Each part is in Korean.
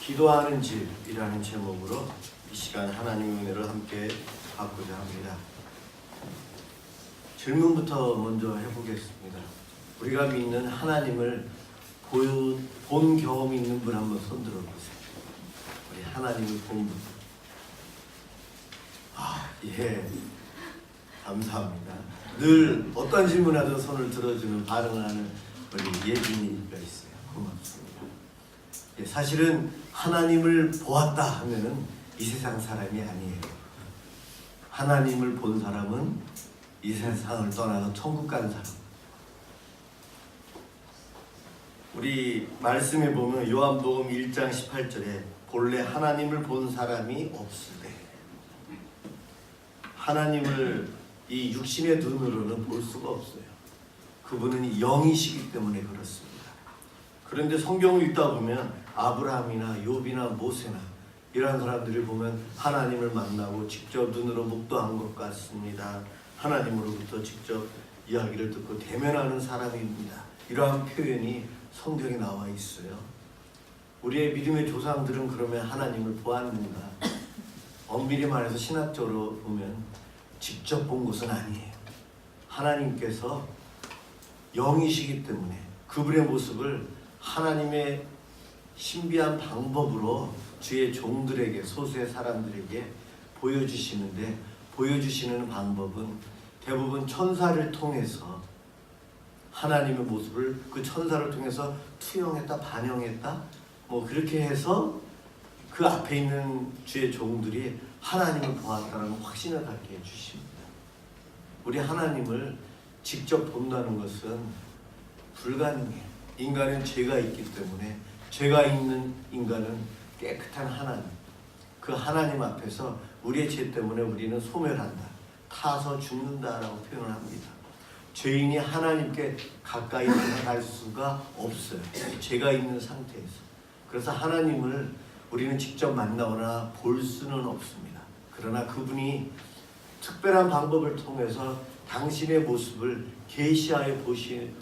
기도하는 집이라는 제목으로 이 시간 하나님의 은혜를 함께 받고자 합니다. 질문부터 먼저 해보겠습니다. 우리가 믿는 하나님을 본 경험이 있는 분 한번 손 들어보세요. 우리 하나님을 본 분. 예, 감사합니다. 늘 어떤 질문하든 손을 들어주는 반응을 하는 우리 예진이가 있어요. 고맙습니다. 예, 사실은 하나님을 보았다 하면은 이 세상 사람이 아니에요. 하나님을 본 사람은 이 세상을 떠나서 천국 가는 사람. 우리 말씀에 보면 요한복음 1장 18절에 본래 하나님을 본 사람이 없으되, 하나님을 이 육신의 눈으로는 볼 수가 없어요. 그분은 영이시기 때문에 그렇습니다. 그런데 성경을 읽다 보면 아브라함이나 욥이나 모세나 이런 사람들을 보면 하나님을 만나고 직접 눈으로 목도한 것 같습니다. 하나님으로부터 직접 이야기를 듣고 대면하는 사람입니다. 이러한 표현이 성경에 나와 있어요. 우리의 믿음의 조상들은 그러면 하나님을 보았는가? 엄밀히 말해서 신학적으로 보면 직접 본 것은 아니에요. 하나님께서 영이시기 때문에 그분의 모습을 하나님의 신비한 방법으로 주의 종들에게, 소수의 사람들에게 보여주시는데, 보여주시는 방법은 대부분 천사를 통해서 하나님의 모습을 그 천사를 통해서 투영했다, 반영했다, 뭐 그렇게 해서 그 앞에 있는 주의 종들이 하나님을 보았다는 확신을 갖게 해주십니다. 우리 하나님을 직접 본다는 것은 불가능해요. 인간은 죄가 있기 때문에 죄가 있는 인간은 깨끗한 하나님, 그 하나님 앞에서 우리의 죄 때문에 우리는 소멸한다, 타서 죽는다라고 표현을 합니다. 죄인이 하나님께 가까이 다가갈 수가 없어요. 죄가 있는 상태에서. 그래서 하나님을 우리는 직접 만나거나 볼 수는 없습니다. 그러나 그분이 특별한 방법을 통해서 당신의 모습을 계시하여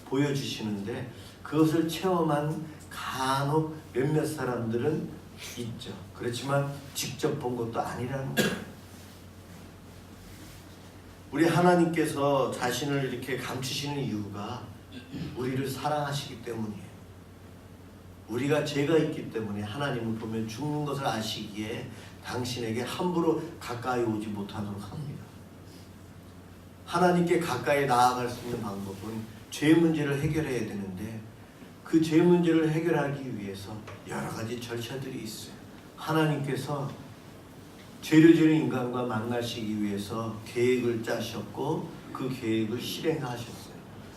보여주시는데, 그것을 체험한 간혹 몇몇 사람들은 있죠. 그렇지만 직접 본 것도 아니라는 거예요. 우리 하나님께서 자신을 이렇게 감추시는 이유가 우리를 사랑하시기 때문이에요. 우리가 죄가 있기 때문에 하나님을 보면 죽는 것을 아시기에 당신에게 함부로 가까이 오지 못하도록 합니다. 하나님께 가까이 나아갈 수 있는 방법은 죄 문제를 해결해야 되는데, 그 죄 문제를 해결하기 위해서 여러 가지 절차들이 있어요. 하나님께서 죄를 지은 인간과 만나시기 위해서 계획을 짜셨고 그 계획을 실행하셨어요.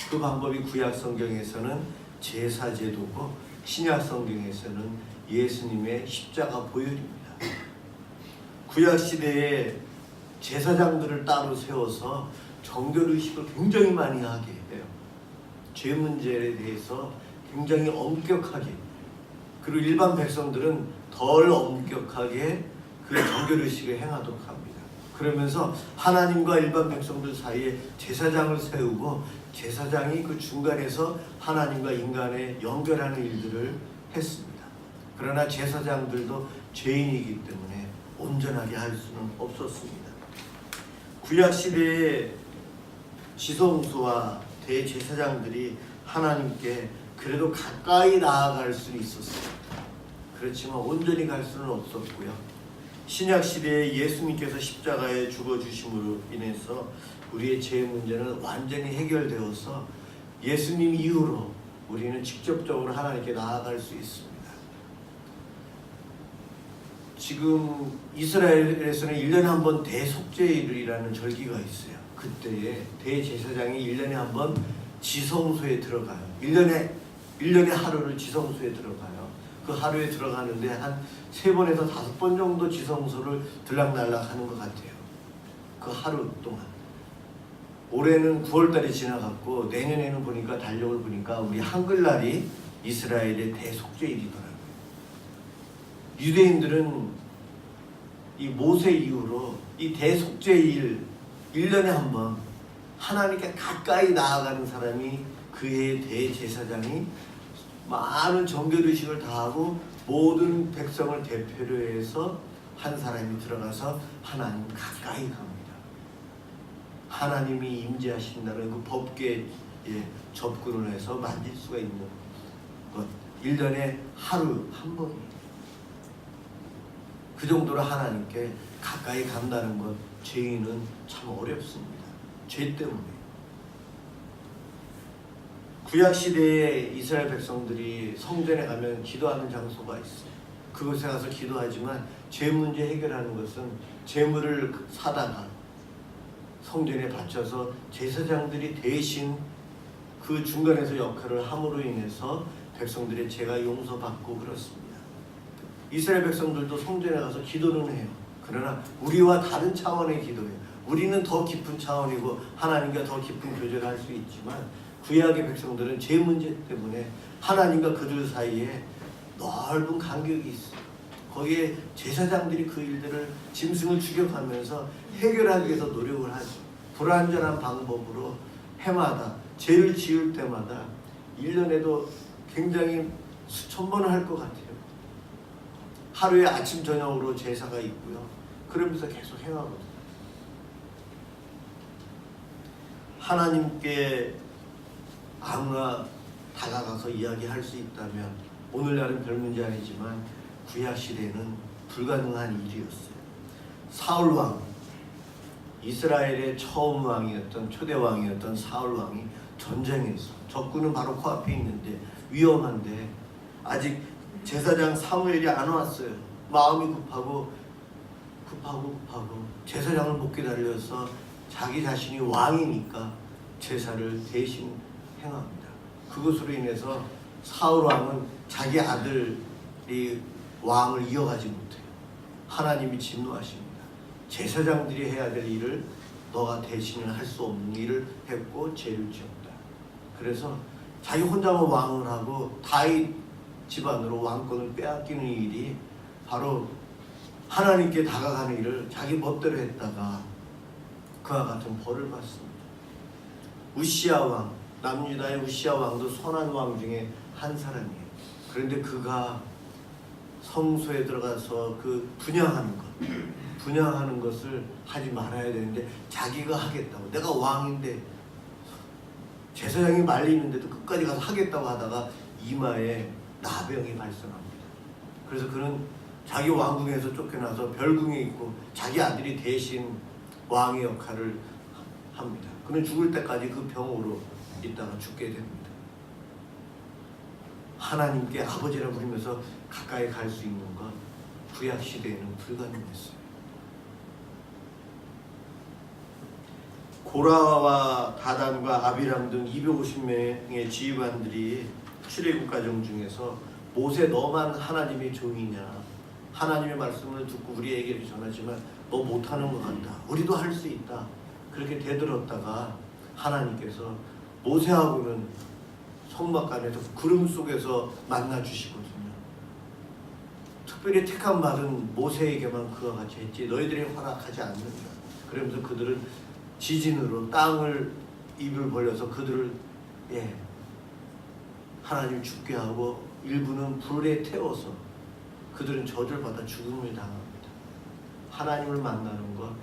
그 방법이 구약 성경에서는 제사 제도고, 신약 성경에서는 예수님의 십자가 보혈입니다. 구약 시대에 제사장들을 따로 세워서 정결의식을 굉장히 많이 하게 해요. 죄 문제에 대해서 굉장히 엄격하게, 그리고 일반 백성들은 덜 엄격하게 그 정결의식을 행하도록 합니다. 그러면서 하나님과 일반 백성들 사이에 제사장을 세우고, 제사장이 그 중간에서 하나님과 인간의 연결하는 일들을 했습니다. 그러나 제사장들도 죄인이기 때문에 온전하게 할 수는 없었습니다. 구약시대에 지성소와 대제사장들이 하나님께 그래도 가까이 나아갈 수는 있었어요. 그렇지만 온전히 갈 수는 없었고요. 신약시대에 예수님께서 십자가에 죽어주심으로 인해서 우리의 죄 문제는 완전히 해결되어서 예수님 이후로 우리는 직접적으로 하나님께 나아갈 수 있습니다. 지금 이스라엘에서는 1년에 한 번 대속죄일이라는 절기가 있어요. 그때에 대제사장이 1년에 한 번 지성소에 들어가요. 1년에 하루를 지성소에 들어가요. 그 하루에 들어가는데 한 3번에서 5번 정도 지성소를 들락날락 하는 것 같아요. 그 하루 동안. 올해는 9월달이 지나갔고, 내년에는 보니까 달력을 보니까 우리 한글날이 이스라엘의 대속죄일이더라고요. 유대인들은 이 모세 이후로 이 대속죄일 1년에 한 번 하나님께 가까이 나아가는 사람이 그의 대제사장이 많은 정결의식을 다하고 모든 백성을 대표로 해서 한 사람이 들어가서 하나님 가까이 갑니다. 하나님이 임재하신다는 그 법궤에 접근을 해서 만질 수가 있는 것. 1년에 하루 한 번이에요. 그 정도로 하나님께 가까이 간다는 것, 죄인은 참 어렵습니다. 죄 때문에. 구약시대에 이스라엘 백성들이 성전에 가면 기도하는 장소가 있어요. 그곳에 가서 기도하지만 죄 문제 해결하는 것은 제물을 사다가 성전에 바쳐서 제사장들이 대신 그 중간에서 역할을 함으로 인해서 백성들의 죄가 용서받고 그렇습니다. 이스라엘 백성들도 성전에 가서 기도는 해요. 그러나 우리와 다른 차원의 기도예요. 우리는 더 깊은 차원이고 하나님과 더 깊은 교제를 할 수 있지만 구약의 백성들은 죄 문제 때문에 하나님과 그들 사이에 넓은 간격이 있어요. 거기에 제사장들이 그 일들을 짐승을 추격하면서 해결하기 위해서 노력을 하죠. 불완전한 방법으로 해마다 죄를 지을 때마다 1년에도 굉장히 수천 번을 할 것 같아요. 하루에 아침 저녁으로 제사가 있고요. 그러면서 계속 행하거든요. 하나님께 아무나 다가가서 이야기할 수 있다면 오늘날은 별 문제 아니지만 구약 시대에는 불가능한 일이었어요. 사울 왕, 이스라엘의 처음 왕이었던 초대 왕이었던 사울 왕이 전쟁에서 적군은 바로 코앞에 있는데 위험한데 아직 제사장 사무엘이 안 왔어요. 마음이 급하고 제사장을 못 기다려서 자기 자신이 왕이니까 제사를 대신 행합니다. 그것으로 인해서 사울 왕은 자기 아들이 왕을 이어가지 못해요. 하나님이 진노하십니다. 제사장들이 해야 될 일을 너가 대신을 할 수 없는 일을 했고 죄를 지었다. 그래서 자기 혼자만 왕을 하고 다윗 집안으로 왕권을 빼앗기는 일이 바로 하나님께 다가가는 일을 자기 멋대로 했다가 그와 같은 벌을 받습니다. 우시야 왕, 남유다의 우시야 왕도 선한 왕 중에 한 사람이에요. 그런데 그가 성소에 들어가서 그 분향하는 것을 하지 말아야 되는데 자기가 하겠다고, 내가 왕인데 제사장이 말리는데도 끝까지 가서 하겠다고 하다가 이마에 나병이 발생합니다. 그래서 그는 자기 왕궁에서 쫓겨나서 별궁에 있고 자기 아들이 대신 왕의 역할을 합니다. 그는 죽을 때까지 그 병으로 있다가 죽게 됩니다. 하나님께 아버지라 부르면서 가까이 갈 수 있는 것 구약 시대에는 불가능했어요. 고라와 다단과 아비람 등 250명의 지휘관들이 출애굽 과정 중에서 모세 너만 하나님의 종이냐, 하나님의 말씀을 듣고 우리에게 전하지만 너 못하는 것 같다, 우리도 할 수 있다, 그렇게 대들었다가 하나님께서 모세하고는 성막간에서 구름 속에서 만나 주시거든요. 특별히 택함 받은 모세에게만 그와 같이 했지 너희들이 허락하지 않는다. 그러면서 그들은 지진으로 땅을 입을 벌려서 그들을 하나님 죽게 하고 일부는 불에 태워서 그들은 저주받아 죽음을 당합니다. 하나님을 만나는 건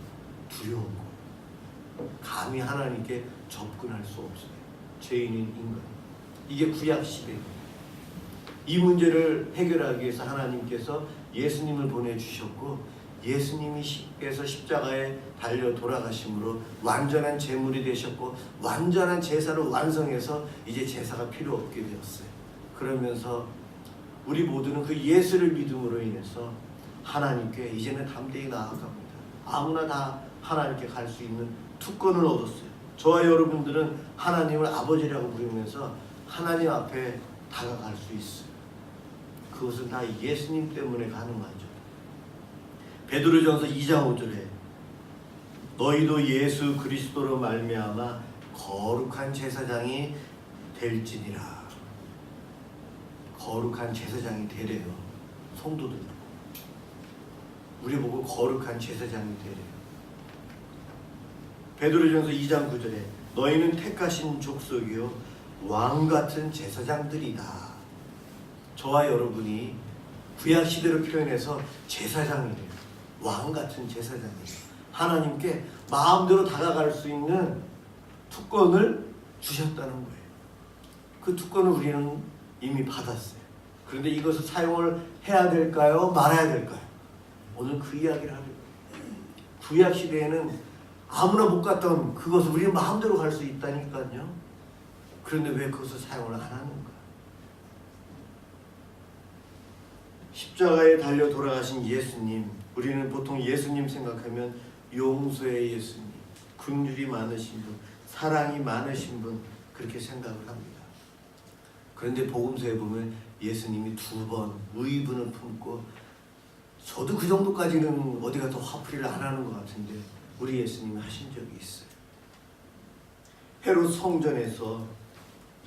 두려운 거. 감히 하나님께 접근할 수 없어요. 죄인인 인간. 이게 구약 시대입니다. 이 문제를 해결하기 위해서 하나님께서 예수님을 보내주셨고 예수님께서 십자가에 달려 돌아가심으로 완전한 제물이 되셨고 완전한 제사를 완성해서 이제 제사가 필요 없게 되었어요. 그러면서 우리 모두는 그 예수를 믿음으로 인해서 하나님께 이제는 담대히 나아갑니다. 아무나 다 하나님께 갈 수 있는 특권을 얻었어요. 저와 여러분들은 하나님을 아버지라고 부르면서 하나님 앞에 다가갈 수 있어요. 그것은 다 예수님 때문에 가능하죠. 베드로전서 2장 5절에 너희도 예수 그리스도로 말미암아 거룩한 제사장이 될지니라. 거룩한 제사장이 되래요. 성도들 우리 보고 거룩한 제사장이 되래요. 베드로전서 2장 9절에 너희는 택하신 족속이요 왕같은 제사장들이다. 저와 여러분이 구약 시대로 표현해서 제사장이래요. 왕 같은 제사장이에요. 하나님께 마음대로 다가갈 수 있는 특권을 주셨다는 거예요. 그 특권을 우리는 이미 받았어요. 그런데 이것을 사용을 해야 될까요? 말아야 될까요? 오늘 그 이야기를 하려고. 구약 시대에는 아무나 못 갔던 그것을 우리는 마음대로 갈 수 있다니까요. 그런데 왜 그것을 사용을 안 하는가? 십자가에 달려 돌아가신 예수님, 우리는 보통 예수님 생각하면 용서의 예수님, 긍휼이 많으신 분, 사랑이 많으신 분, 그렇게 생각을 합니다. 그런데 복음서에 보면 예수님이 2번 의분을 품고, 저도 그 정도까지는 어디 가서 화풀이를 안 하는 것 같은데 우리 예수님이 하신 적이 있어요. 헤롯 성전에서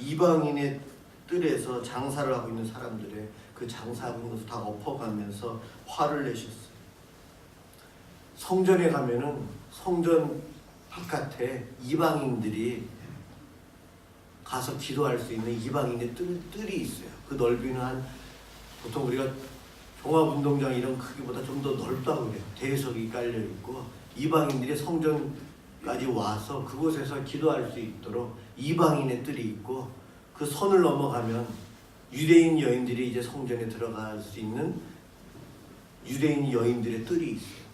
이방인의 뜰에서 장사를 하고 있는 사람들의 그 장사하고 있는 것을 다 엎어가면서 화를 내셨어요. 성전에 가면은 성전 바깥에 이방인들이 가서 기도할 수 있는 이방인의 뜰이 있어요. 그 넓이는 한, 보통 우리가 종합운동장 이런 크기보다 좀 더 넓다고 그래요. 대석이 깔려 있고 이방인들이 성전까지 와서 그곳에서 기도할 수 있도록 이방인의 뜰이 있고, 그 선을 넘어가면 유대인 여인들이 이제 성전에 들어갈 수 있는 유대인 여인들의 뜰이 있어요.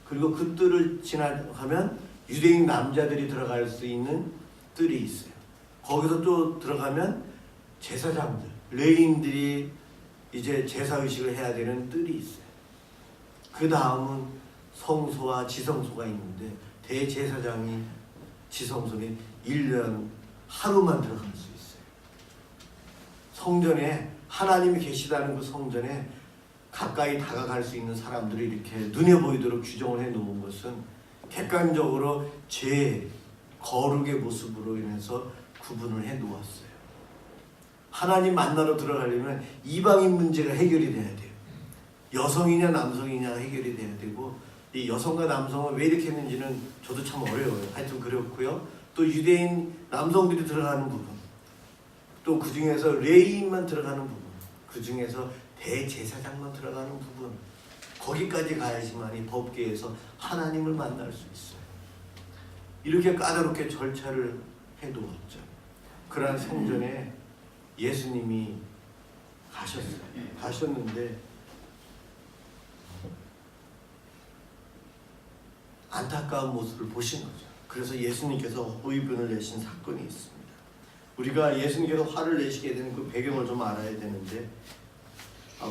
그리고 그 뜰을 지나가면 유대인 남자들이 들어갈 수 있는 뜰이 있어요. 거기서 또 들어가면 제사장들, 레위인들이 이제 제사의식을 해야 되는 뜰이 있어요. 그 다음은 성소와 지성소가 있는데 대제사장이 지성소는 1년 하루만 들어갈 수 있어요. 성전에 하나님이 계시다는 그 성전에 가까이 다가갈 수 있는 사람들이 이렇게 눈에 보이도록 규정을 해놓은 것은 객관적으로 죄, 거룩의 모습으로 인해서 구분을 해놓았어요. 하나님 만나러 들어가려면 이방인 문제가 해결이 돼야 돼요. 여성이냐 남성이냐 해결이 돼야 되고, 이 여성과 남성은 왜 이렇게 했는지는 저도 참 어려워요. 하여튼 그렇고요. 또 유대인 남성들이 들어가는 부분, 또 그 중에서 레위인만 들어가는 부분, 그 중에서 대제사장만 들어가는 부분, 거기까지 가야지만이 법계에서 하나님을 만날 수 있어요. 이렇게 까다롭게 절차를 해놓았죠. 그러한 성전에 예수님이 가셨어요. 가셨는데 안타까운 모습을 보신 거죠. 그래서 예수님께서 의분을 내신 사건이 있습니다. 우리가 예수님께서 화를 내시게 되는 그 배경을 좀 알아야 되는데,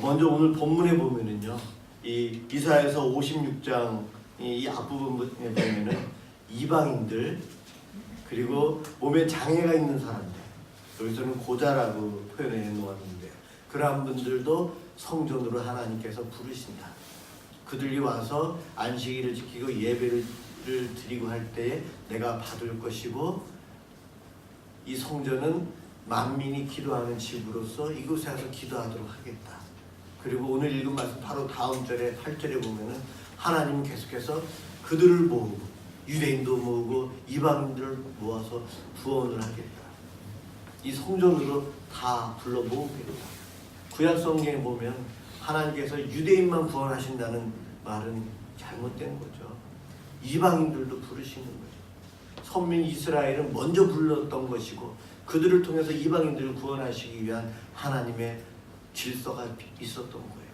먼저 오늘 본문에 보면은요, 이 이사야서 56장 이 앞부분에 보면은 이방인들, 그리고 몸에 장애가 있는 사람들, 여기서는 고자라고 표현해 놓았는데요. 그러한 분들도 성전으로 하나님께서 부르신다. 그들이 와서 안식일을 지키고 예배를 드리고 할 때에 내가 받을 것이고, 이 성전은 만민이 기도하는 집으로서 이곳에 와서 기도하도록 하겠다. 그리고 오늘 읽은 말씀 바로 다음 절에 8절에 보면은 하나님은 계속해서 그들을 모으고 유대인도 모으고 이방인들을 모아서 구원을 하겠다. 이 성전으로 다 불러 모으겠다. 구약 성경에 보면 하나님께서 유대인만 구원하신다는 말은 잘못된 거죠. 이방인들도 부르시는 거예요. 선민 이스라엘은 먼저 불렀던 것이고, 그들을 통해서 이방인들을 구원하시기 위한 하나님의 질서가 있었던 거예요.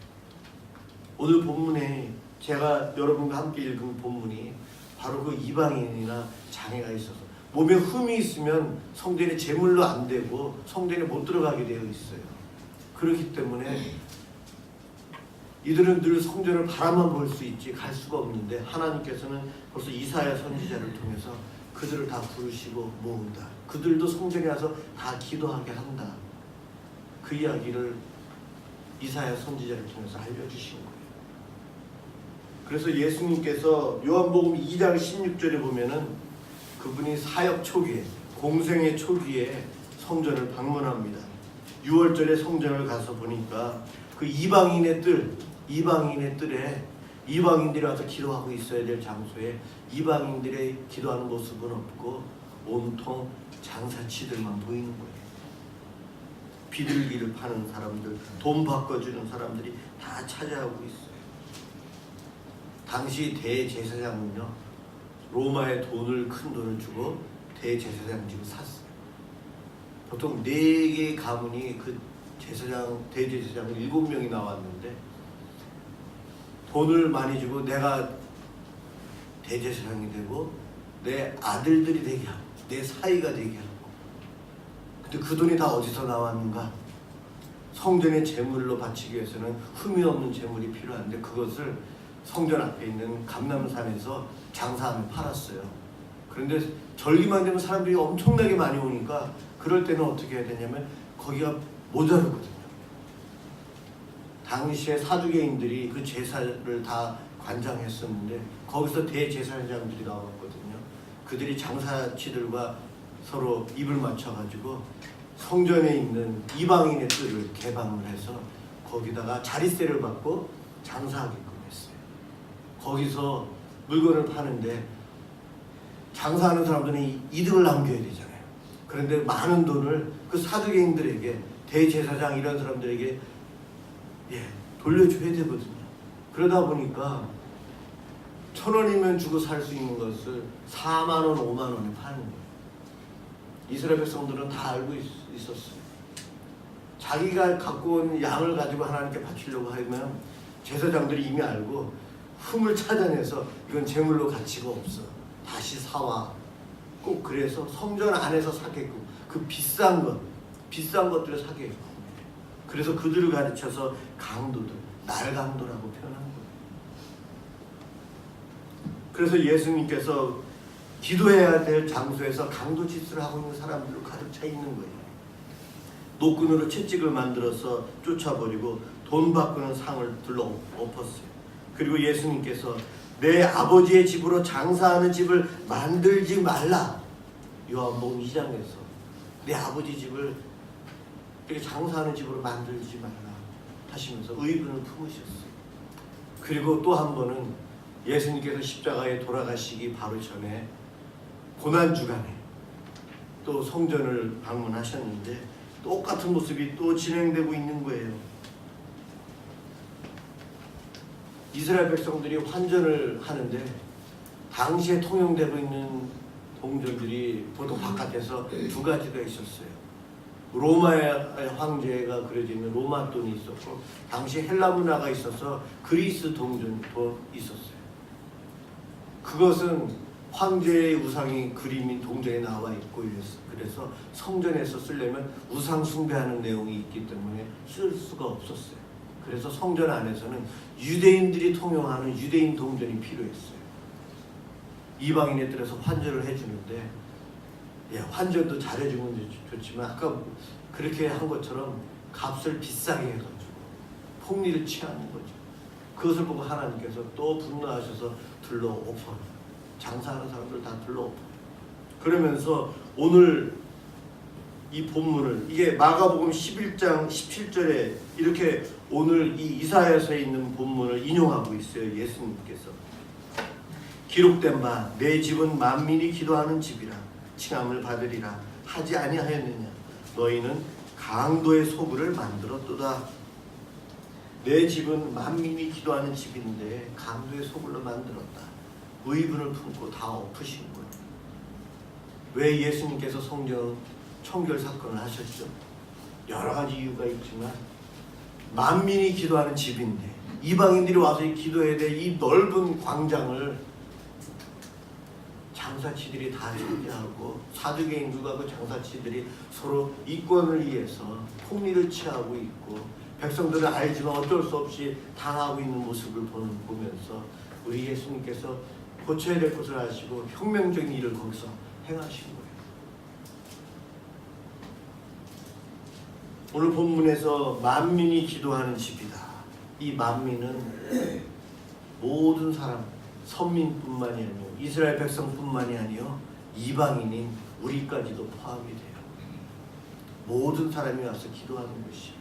오늘 본문에 제가 여러분과 함께 읽은 본문이 바로 그 이방인이나 장애가 있어서 몸에 흠이 있으면 성전에 제물로 안 되고 성전에 못 들어가게 되어 있어요. 그렇기 때문에 이들은 늘 성전을 바라만 볼 수 있지 갈 수가 없는데, 하나님께서는 벌써 이사야 선지자를 통해서 그들을 다 부르시고 모은다. 그들도 성전에 와서 다 기도하게 한다. 그 이야기를 이사야 선지자를 통해서 알려주신 거예요. 그래서 예수님께서 요한복음 2장 16절에 보면은 그분이 사역 초기에, 공생의 초기에 성전을 방문합니다. 6월절에 성전을 가서 보니까 그 이방인의 뜰에 이방인들이 와서 기도하고 있어야 될 장소에 이방인들의 기도하는 모습은 없고 온통 장사치들만 보이는 거예요. 비둘기를 파는 사람들, 돈 바꿔주는 사람들이 다 차지하고 있어요. 당시 대제사장은요, 로마에 큰 돈을 주고 대제사장 집을 샀어요. 보통 4개의 가문이 그 대제사장 7명이 나왔는데, 돈을 많이 주고 내가 대제사장이 되고 내 아들들이 되게 하고 내 사위가 되게 하고. 근데 그 돈이 다 어디서 나왔는가? 성전의 제물로 바치기 위해서는 흠이 없는 제물이 필요한데, 그것을 성전 앞에 있는 감람산에서 장사하며 팔았어요. 그런데 절기만 되면 사람들이 엄청나게 많이 오니까 그럴 때는 어떻게 해야 되냐면 거기가 모자르거든요. 당시에 사두개인들이 그 제사를 다 관장했었는데 거기서 대제사장들이 나왔거든요. 그들이 장사치들과 서로 입을 맞춰가지고 성전에 있는 이방인의 뜰을 개방을 해서 거기다가 자릿세를 받고 장사하게끔 했어요. 거기서 물건을 파는데 장사하는 사람들은 이득을 남겨야 되잖아요. 그런데 많은 돈을 그 사두개인들에게, 대제사장 이런 사람들에게 돌려줘야 되거든요. 그러다 보니까 1,000원이면 주고 살 수 있는 것을 4만 원, 5만 원에 파는 거예요. 이스라엘 백성들은 다 알고 있었어요. 자기가 갖고 온 양을 가지고 하나님께 바치려고 하면 제사장들이 이미 알고 흠을 찾아내서 이건 제물로 가치가 없어, 다시 사와. 꼭 그래서 성전 안에서 사게끔, 그 비싼 것들을 사게끔. 그래서 그들을 가르쳐서 강도들, 날강도라고 표현한 거예요. 그래서 예수님께서 기도해야 될 장소에서 강도 짓을 하고 있는 사람들로 가득 차 있는 거예요. 노끈으로 채찍을 만들어서 쫓아버리고 돈 바꾸는 상을 들러 엎었어요. 그리고 예수님께서 내 아버지의 집으로 장사하는 집을 만들지 말라. 요한복음 2장에서 내 아버지 집을 이렇게 장사하는 집으로 만들지 말라 하시면서 의분을 품으셨어요. 그리고 또 한 번은 예수님께서 십자가에 돌아가시기 바로 전에 고난주간에 또 성전을 방문하셨는데 똑같은 모습이 또 진행되고 있는 거예요. 이스라엘 백성들이 환전을 하는데 당시에 통용되고 있는 동전들이 보통 바깥에서 2가지가 있었어요. 로마의 황제가 그려져 있는 로마 돈이 있었고, 당시 헬라 문화가 있어서 그리스 동전도 있었어요. 그것은 황제의 우상이 그림인 동전에 나와 있고, 그래서 성전에서 쓰려면 우상 숭배하는 내용이 있기 때문에 쓸 수가 없었어요. 그래서 성전 안에서는 유대인들이 통용하는 유대인 동전이 필요했어요. 이방인에 따라서 환전을 해주는데, 환전도 잘해주면 좋지만 아까 그렇게 한 것처럼 값을 비싸게 해가지고 폭리를 취하는 거죠. 그것을 보고 하나님께서 또 분노하셔서 들러 엎어요. 장사하는 사람들 다 들러 엎어요. 그러면서 오늘 이 본문을, 이게 마가복음 11장 17절에 이렇게 오늘 이 이사야서에 있는 본문을 인용하고 있어요. 예수님께서 기록된 바 내 집은 만민이 기도하는 집이라 칭함을 받으리라 하지 아니하였느냐. 너희는 강도의 소굴을 만들었도다. 내 집은 만민이 기도하는 집인데 강도의 소굴로 만들었다. 의분을 품고 다 엎으신 거예요. 왜 예수님께서 성전 청결 사건을 하셨죠? 여러 가지 이유가 있지만 만민이 기도하는 집인데 이방인들이 와서 기도해야 될 이 넓은 광장을 장사치들이 다 차지하고, 사두개인들과 그 장사치들이 서로 이권을 위해서 폭리를 취하고 있고, 백성들은 알지만 어쩔 수 없이 당하고 있는 모습을 보면서 우리 예수님께서 고쳐야 될 것을 아시고 혁명적인 일을 거기서 행하신 거예요. 오늘 본문에서 만민이 기도하는 집이다. 이 만민은 모든 사람, 선민뿐만이 아니고 이스라엘 백성뿐만이 아니요 이방인인 우리까지도 포함이 돼요. 모든 사람이 와서 기도하는 것이.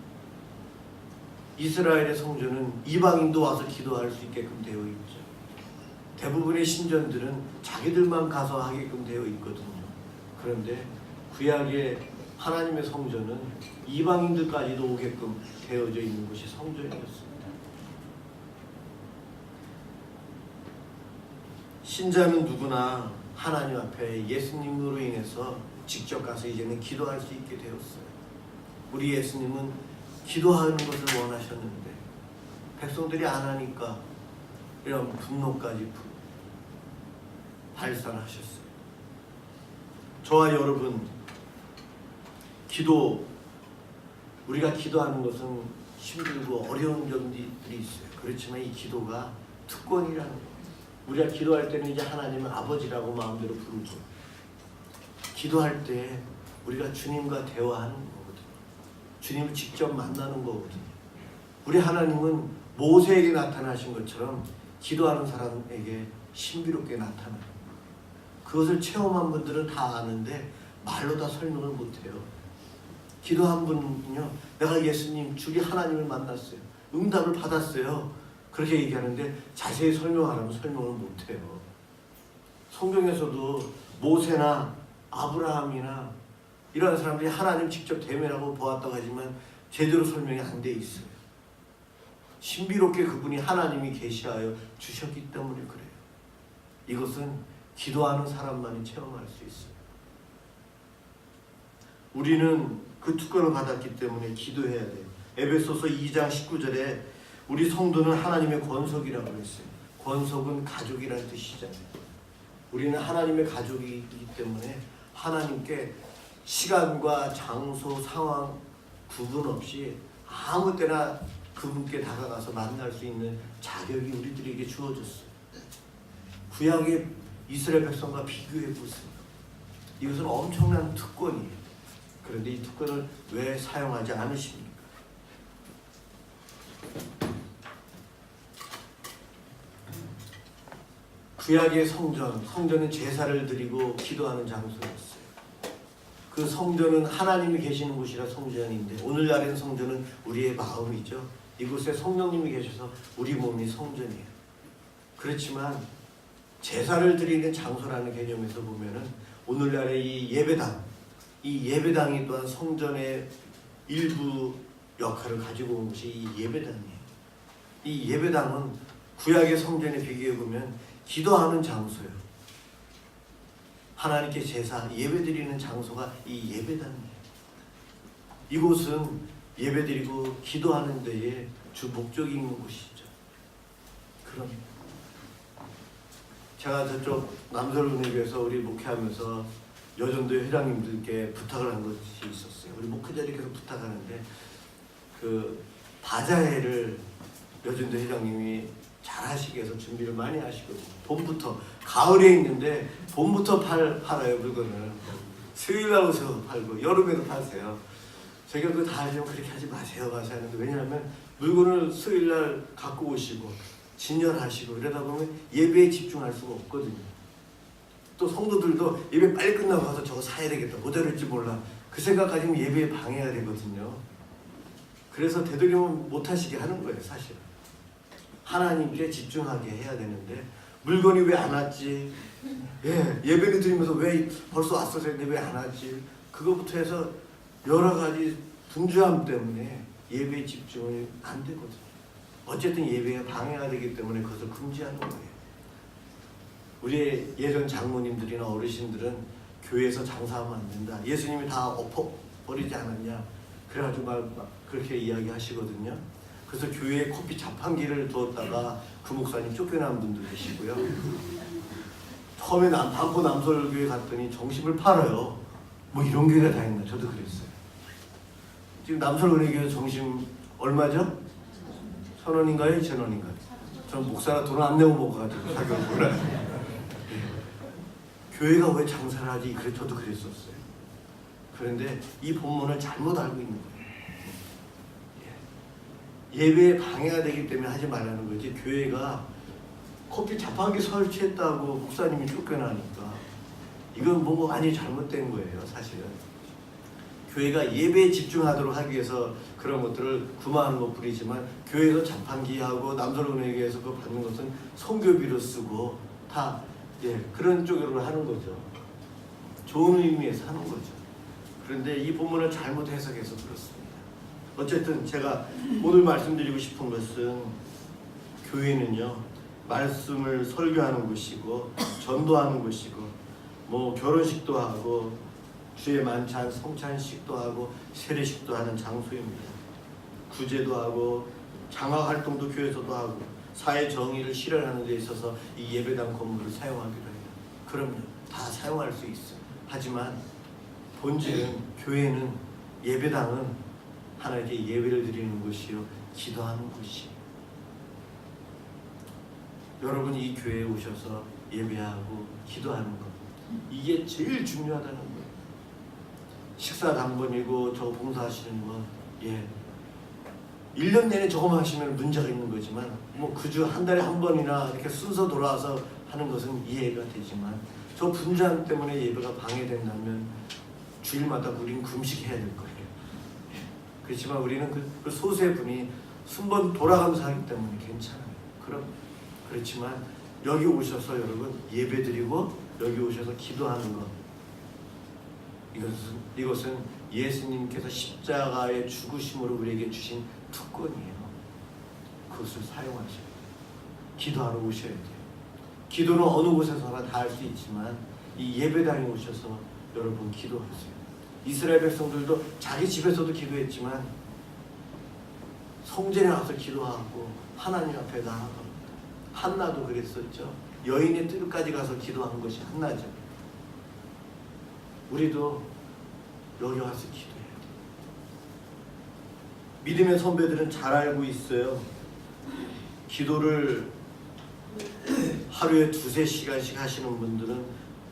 이스라엘의 성전은 이방인도 와서 기도할 수 있게끔 되어 있죠. 대부분의 신전들은 자기들만 가서 하게끔 되어 있거든요. 그런데 구약의 하나님의 성전은 이방인들까지도 오게끔 되어져 있는 곳이 성전이었습니다. 신자는 누구나 하나님 앞에 예수님으로 인해서 직접 가서 이제는 기도할 수 있게 되었어요. 우리 예수님은 기도하는 것을 원하셨는데 백성들이 안 하니까 이런 분노까지 발산하셨어요. 저와 여러분, 우리가 기도하는 것은 힘들고 어려운 점들이 있어요. 그렇지만 이 기도가 특권이라는 거예요. 우리가 기도할 때는 이제 하나님은 아버지라고 마음대로 부르고, 기도할 때 우리가 주님과 대화하는 거거든요. 주님을 직접 만나는 거거든요. 우리 하나님은 모세에게 나타나신 것처럼 기도하는 사람에게 신비롭게 나타나요. 그것을 체험한 분들은 다 아는데 말로 다 설명을 못해요. 기도한 분은요, 내가 예수님, 주리 하나님을 만났어요. 응답을 받았어요. 그렇게 얘기하는데 자세히 설명하라면 설명을 못해요. 성경에서도 모세나 아브라함이나 이런 사람들이 하나님 직접 대면하고 보았다고 하지만 제대로 설명이 안 돼 있어요. 신비롭게 그분이 하나님이 계시하여 주셨기 때문에 그래요. 이것은 기도하는 사람만이 체험할 수 있어요. 우리는 그 특권을 받았기 때문에 기도해야 돼요. 에베소서 2장 19절에 우리 성도는 하나님의 권속이라고 했어요. 권속은 가족이라는 뜻이잖아요. 우리는 하나님의 가족이기 때문에 하나님께 시간과 장소, 상황 구분 없이 아무 때나 그분께 다가가서 만날 수 있는 자격이 우리들에게 주어졌어요. 구약의 이스라엘 백성과 비교해 보세요. 이것은 엄청난 특권이에요. 그런데 이 특권을 왜 사용하지 않으십니까? 구약의 성전은 제사를 드리고 기도하는 장소였어요. 그 성전은 하나님이 계시는 곳이라 성전인데 오늘날의 성전은 우리의 마음이죠. 이곳에 성령님이 계셔서 우리 몸이 성전이에요. 그렇지만 제사를 드리는 장소라는 개념에서 보면은 오늘날의 이 예배당이 또한 성전의 일부 역할을 가지고 온 것이 이 예배당이에요. 이 예배당은 구약의 성전에 비교해 보면 기도하는 장소예요. 하나님께 제사, 예배드리는 장소가 이 예배당이에요. 이곳은 예배드리고 기도하는 데에 주 목적이 있는 곳이죠. 그럼 제가 저쪽 남설운회교에서 우리 목회하면서 여전도 회장님들께 부탁을 한 것이 있었어요. 우리 목회자들이 계속 부탁하는데 그 바자회를 여전도 회장님이 잘 하시게 해서 준비를 많이 하시거든요. 봄부터, 가을에 있는데 봄부터 팔아요. 물건을 수요일날 오셔서 팔고 여름에도 파세요. 제가 그거 다 하려면 그렇게 하지 마세요 하는데, 왜냐하면 물건을 수요일날 갖고 오시고 진열하시고 이러다 보면 예배에 집중할 수가 없거든요. 또 성도들도 예배 빨리 끝나고 가서 저거 사야 되겠다, 모자랄지 몰라, 그 생각까지는 예배에 방해가 되거든요. 그래서 되도록이면 못하시게 하는 거예요. 사실은 하나님께 집중하게 해야 되는데 물건이 왜 안 왔지? 예배를 드리면서 왜 벌써 왔어 했는데 왜 안 왔지? 그거부터 해서 여러 가지 분주함 때문에 예배에 집중이 안 되거든요. 어쨌든 예배가 방해가 되기 때문에 그것을 금지하는 거예요. 우리의 예전 장모님들이나 어르신들은 교회에서 장사하면 안 된다, 예수님이 다 엎어버리지 않았냐, 그래가지고 막 그렇게 이야기하시거든요. 그래서 교회에 커피 자판기를 두었다가 그 목사님 쫓겨난 분도 계시고요. 처음에 반포 남설교회 갔더니 정식을 팔아요. 뭐 이런 교회가 다 있나, 저도 그랬어요. 지금 남설은혜교회 정심 얼마죠? 1,000원인가요? 2,000원인가요? 전 목사가 돈을 안 내고 먹어가지고 사교를 몰라요. 교회가 왜 장사를 하지? 그래, 저도 그랬었어요. 그런데 이 본문을 잘못 알고 있는 거예요. 예배에 방해가 되기 때문에 하지 말라는 거지, 교회가 커피 자판기 설치했다고 목사님이 쫓겨나니까 이건 뭔가 많이 잘못된 거예요. 사실은 교회가 예배에 집중하도록 하기 위해서 그런 것들을 구마하는 것뿐이지만, 교회에서 자판기하고 남설은혜교에서 그거 받는 것은 선교비로 쓰고 다 그런 쪽으로 하는 거죠. 좋은 의미에서 하는 거죠. 그런데 이 본문을 잘못 해석해서 그렇습니다. 어쨌든 제가 오늘 말씀드리고 싶은 것은 교회는요, 말씀을 설교하는 곳이고 전도하는 곳이고 뭐 결혼식도 하고 주의 만찬 성찬식도 하고 세례식도 하는 장소입니다. 구제도 하고 장학 활동도 교회에서도 하고 사회 정의를 실현하는 데 있어서 이 예배당 건물을 사용하기로 해요. 그럼요, 다 사용할 수 있어요. 하지만 본질은 교회는, 예배당은 하나님께 예배를 드리는 곳이요, 기도하는 곳이에요. 여러분이 이 교회에 오셔서 예배하고 기도하는 것, 이게 제일 중요하다는 거예요. 식사 당번이고 저 봉사하시는 건 1년 내내 저거만 하시면 문제가 있는 거지만 뭐 그주 한 달에 한 번이나 이렇게 순서 돌아와서 하는 것은 이해가 되지만 저 분장 때문에 예배가 방해된다면 주일마다 우리는 금식해야 될 거예요. 그렇지만 우리는 그 소수의 분이 순번 돌아가면서 하기 때문에 괜찮아요. 그렇지만 여기 오셔서 여러분 예배드리고 여기 오셔서 기도하는 것, 이것은 예수님께서 십자가의 죽으심으로 우리에게 주신 특권이에요. 그것을 사용하셔야 돼요. 기도하러 오셔야 돼요. 기도는 어느 곳에서나 다 할 수 있지만 이 예배당에 오셔서 여러분 기도하세요. 이스라엘 백성들도 자기 집에서도 기도했지만 성전에 와서 기도하고 하나님 앞에 나아갑니다. 한나도 그랬었죠. 여인의 뜰까지 가서 기도한 것이 한나죠. 우리도 여기 와서 기도해야 돼요. 믿음의 선배들은 잘 알고 있어요. 기도를 하루에 2-3시간씩 하시는 분들은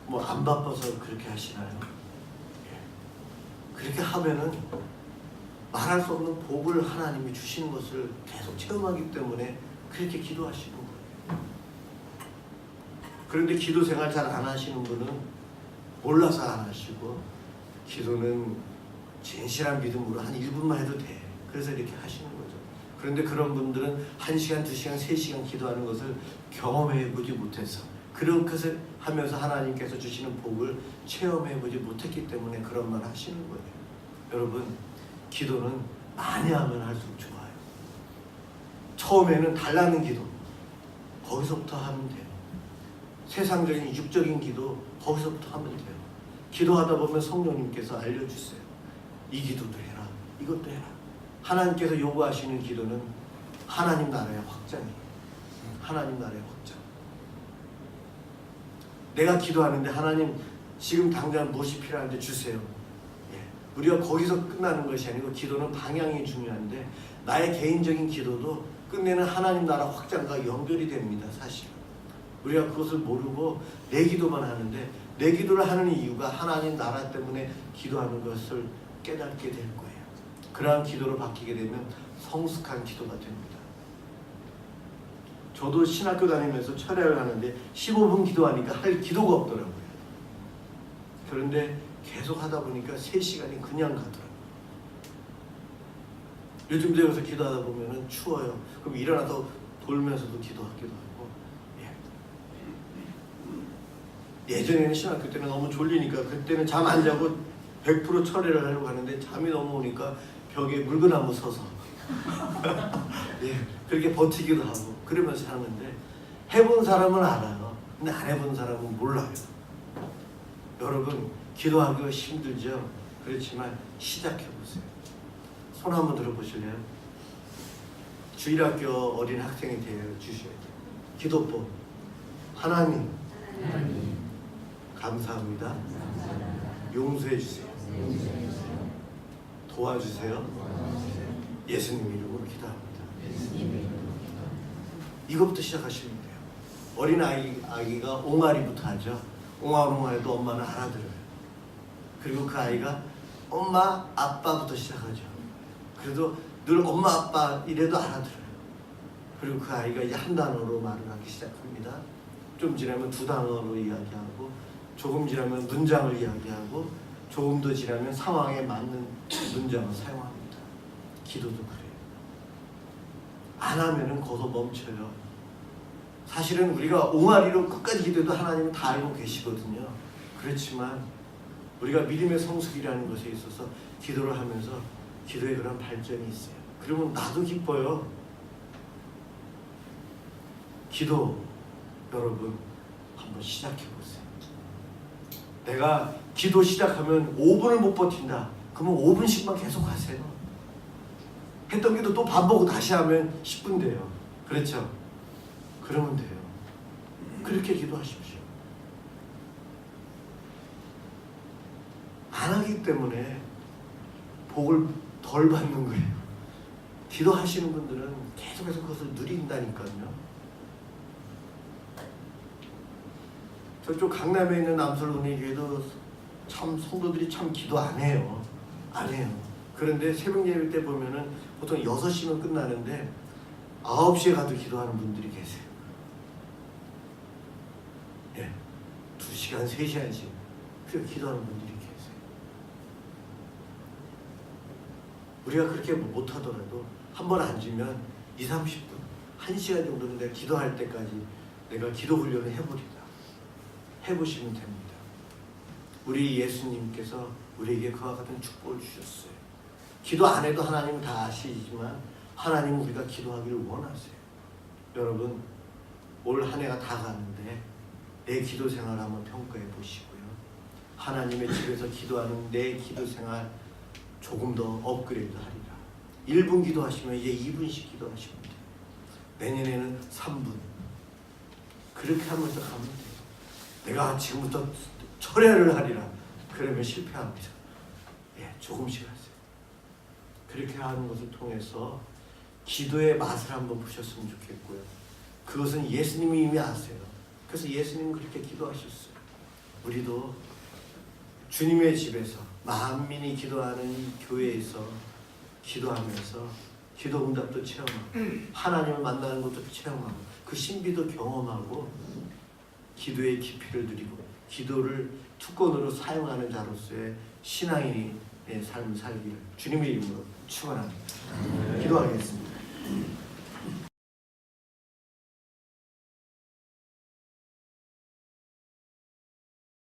뭐 안 바빠서 그렇게 하시나요? 그렇게 하면은 말할 수 없는 복을 하나님이 주시는 것을 계속 체험하기 때문에 그렇게 기도하시는 거예요. 그런데 기도 생활 잘 안 하시는 분은 몰라서 안 하시고, 기도는 진실한 믿음으로 한 1분만 해도 돼. 그래서 이렇게 하시는 거죠. 그런데 그런 분들은 1시간, 2시간, 3시간 기도하는 것을 경험해보지 못해서, 그렇게 하면서 하나님께서 주시는 복을 체험해보지 못했기 때문에 그런 말 하시는 거예요. 여러분, 기도는 많이 하면 할수록 좋아요. 처음에는 달라는 기도, 거기서부터 하면 돼요. 세상적인 육적인 기도, 거기서부터 하면 돼요. 기도하다 보면 성령님께서 알려주세요. 이 기도도 해라, 이것도 해라. 하나님께서 요구하시는 기도는 하나님 나라의 확장이에요. 하나님 나라의 확장. 내가 기도하는데 하나님 지금 당장 무엇이 필요한데 주세요. 우리가 거기서 끝나는 것이 아니고, 기도는 방향이 중요한데 나의 개인적인 기도도 끝내는 하나님 나라 확장과 연결이 됩니다. 사실 우리가 그것을 모르고 내 기도만 하는데, 내 기도를 하는 이유가 하나님 나라 때문에 기도하는 것을 깨닫게 될 거예요. 그러한 기도로 바뀌게 되면 성숙한 기도가 됩니다. 저도 신학교 다니면서 철야를 하는데 15분 기도하니까 할 기도가 없더라고요. 그런데 계속 하다 보니까 3시간이 그냥 가더라고요. 요즘도 여기서 기도하다 보면 추워요. 그럼 일어나서 돌면서도 기도하기도 하고. 예전에는 신학교 때는 너무 졸리니까 그때는 잠 안 자고 100% 철회를 하려고 하는데, 잠이 너무 오니까 벽에 물구나무 서서 그렇게 버티기도 하고 그러면서 하는데, 해본 사람은 알아요. 근데 안 해본 사람은 몰라요. 여러분, 기도하기가 힘들죠? 그렇지만 시작해보세요. 손 한번 들어보실래요? 주일학교 어린 학생이 되어주셔야 돼요. 기도법. 하나님 감사합니다. 용서해주세요. 도와주세요. 예수님 이름으로 기도합니다. 이것부터 시작하시면 돼요. 어린 아기가 옹알이부터 하죠. 옹알옹알해도 엄마는 알아들어요. 그리고 그 아이가 엄마, 아빠부터 시작하죠. 그래도 늘 엄마, 아빠 이래도 알아들어요. 그리고 그 아이가 이제 한 단어로 말을 하기 시작합니다. 좀 지나면 2단어로 이야기하고, 조금 지나면 문장을 이야기하고, 조금 더 지나면 상황에 맞는 문장을 사용합니다. 기도도 그래요. 안 하면은 거기서 멈춰요. 사실은 우리가 옹알이로 끝까지 기도해도 하나님은 다 알고 계시거든요. 그렇지만 우리가 믿음의 성숙이라는 것에 있어서 기도를 하면서 기도에 그런 발전이 있어요. 그러면 나도 기뻐요. 기도 여러분 한번 시작해 보세요. 내가 기도 시작하면 5분을 못 버틴다. 그러면 5분씩만 계속 하세요. 했던 기도 또 반복하고 다시 하면 10분 돼요. 그렇죠? 그러면 돼요. 그렇게 기도하십시오. 안 하기 때문에 복을 덜 받는 거예요. 기도하시는 분들은 계속해서 그것을 누린다니까요. 저쪽 강남에 있는 남설운의교회도 참 성도들이 참 기도 안 해요. 안 해요. 그런데 새벽 예배 때 보면은 보통 6시면 끝나는데 9시에 가도 기도하는 분들이 계세요. 예, 2시간, 3시간씩 그렇게 기도하는 분들이 계세요. 우리가 그렇게 못하더라도 한번 앉으면 20, 30분, 1시간 정도는 내가 기도할 때까지 내가 기도 훈련을 해보리다. 해보시면 됩니다. 우리 예수님께서 우리에게 그와 같은 축복을 주셨어요. 기도 안 해도 하나님은 다 아시지만 하나님은 우리가 기도하기를 원하세요. 여러분 올 한 해가 다 가는데 내 기도 생활 한번 평가해 보시고요. 하나님의 집에서 기도하는 내 기도 생활 조금 더 업그레이드 하리라. 1분 기도하시면 이제 2분씩 기도하시면 돼요. 내년에는 3분. 그렇게 하면서 가면 돼요. 내가 지금부터 철회를 하리라. 그러면 실패합니다. 예, 조금씩 하세요. 그렇게 하는 것을 통해서 기도의 맛을 한번 보셨으면 좋겠고요. 그것은 예수님이 이미 아세요. 그래서 예수님은 그렇게 기도하셨어요. 우리도 주님의 집에서 만민이 기도하는 이 교회에서 기도하면서 기도 응답도 체험하고 하나님을 만나는 것도 체험하고 그 신비도 경험하고 기도의 깊이를 누리고 기도를 투권으로 사용하는 자로서의 신앙인의 삶을 살기를 주님의 이름으로 축원합니다. 기도하겠습니다.